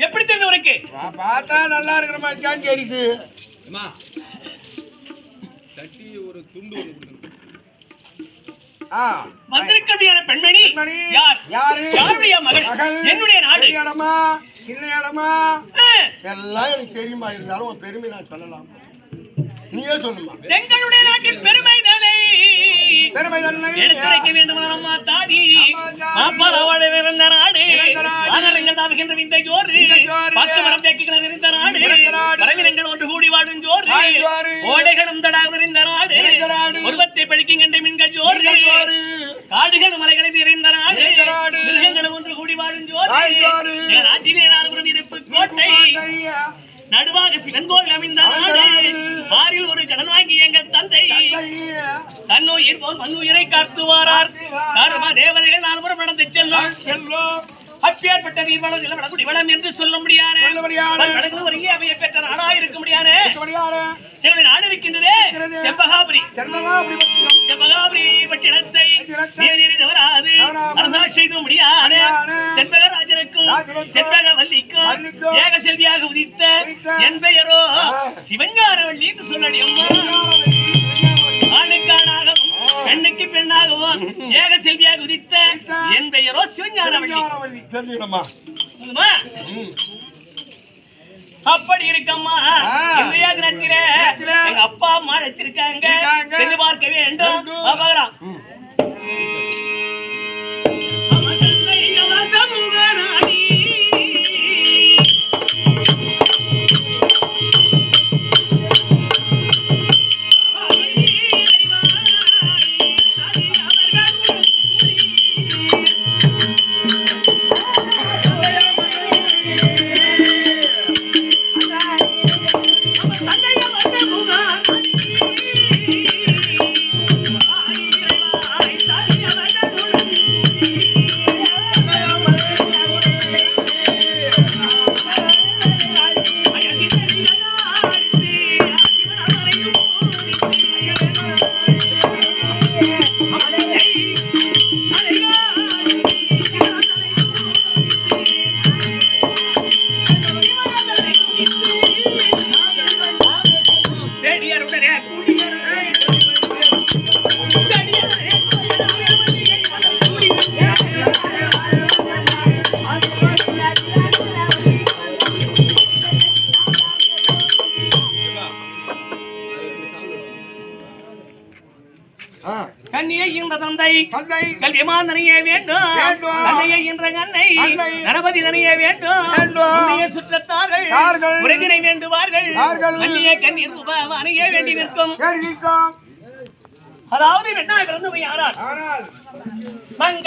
எப்படி தெரியுது உனக்கு? பார்த்தா நல்லா இருக்கிற மாதிரி தான் தெரியுது. அம்மா சட்டி ஒரு துண்டு ஒரு கொடுங்க. வந்திருக்கக்கூடிய பெண்மணி யார்? யாருடைய மகள்? என்னுடைய நாடு இடமா சின்ன இடமா எல்லாம் எனக்கு தெரியுமா, இருந்தாலும் உன் பெருமை நான் சொல்லலாம். நீயே சொல்லுமா. எங்களுடைய நாட்டின் பெருமை தானே எடுத்துரைக்க வேண்டும். அம்மா தாதி மாப்பாளோடு இருந்த நாடு, ஆனரங்கள் தாவுகின்ற இந்த ஜோறு, பத்து மரம் தேக்குகள் இருந்த நாடு, பறவைகள் ஒன்று கூடி வாடும் ஜோறு, ஓடைகளும் தடாக இருந்த நாடு, உருவத்தை பழிக்கின்ற மின்கள் ஜோறு, காடுகள் மலைகளை நிறைந்த நாடு, மிருகங்களும் ஒன்று கூடி வாடும் ஜோறு, நாட்டிலே நாடுபுறம் இருப்பு கோட்டை, நடுவாக சிவன் கோவில் அமைந்த நாடு, ஆறில் ஒரு கடன் வாங்கி எங்கள் தந்தை தன்னுயிர் போல் மண்ணுயிரை காத்துவாரார். கர்ம தேவதைகள் நால்புறம் நடந்து செல்லும். அப்பேற்பட்ட நீர்வளம் நிலவளம் வளம் என்று சொல்ல முடியாது. அவையை பெற்ற நாடா இருக்க முடியாது. நாடு இருக்கின்றதே செம்பகாபுரி. செம்பகாபுரி பட்டினத்தை தவறாது அரசாட்சி செய்த முடியாது. செண்பகராஜனுக்கும் செண்பகவல்லிக்கும் ஏக செல்வியாக உதித்த என் பெயரோ சிவஞானவல்லி என்று சொல்லடி. அம்மா ஆணுக்கானாகவும் பெண்ணுக்கு பெண்ணாகவும் ஏக செல்வியாக உதித்த என் பெயரோ சிவஞானவல்லி. அப்படி இருக்கம்மா, இன்றைய தினத்தில எங்க அப்பா அம்மா அழைச்சிருக்காங்க, சென்று பார்க்க வேண்டும். என்ற தந்தை தந்தை கல்விமான் தனியே வேண்டும் வேண்டும். தந்தையை என்ற அன்னை அன்னை கணபதி தனியே வேண்டும் வேண்டும். உன்னைய சுற்றத்தார்கள் தார்கள். உறவினை வேண்டுவார்கள் தார்கள். மல்லிய கண்ணீர் அணைய வேண்டி நிற்கும் கேள்விக்கும் அதாவது வெண்ணாய் பிறந்தவை யாரால் ஆனால் மங்க